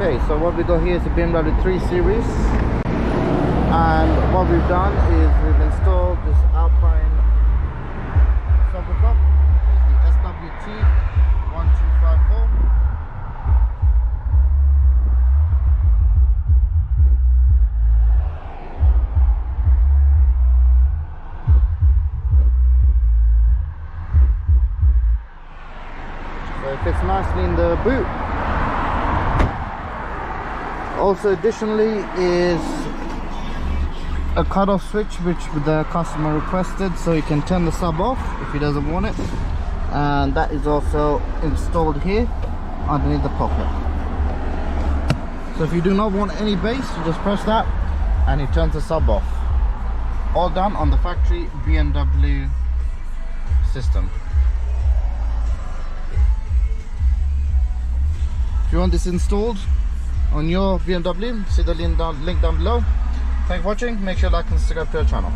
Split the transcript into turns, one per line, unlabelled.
Okay, so what we got here is the BMW 3 Series, and what we've done is we've installed this Alpine subwoofer. It's the SWT-12S4. So it fits nicely in the boot. Also additionally is a cutoff switch which the customer requested, so he can turn the sub off if he doesn't want it, and that is also installed here underneath the pocket. So if you do not want any bass, you just press that and it turns the sub off. All done on the factory BMW system. If you want this installed on your BMW, see the link down below. Thanks for watching. Make sure you like and subscribe to our channel.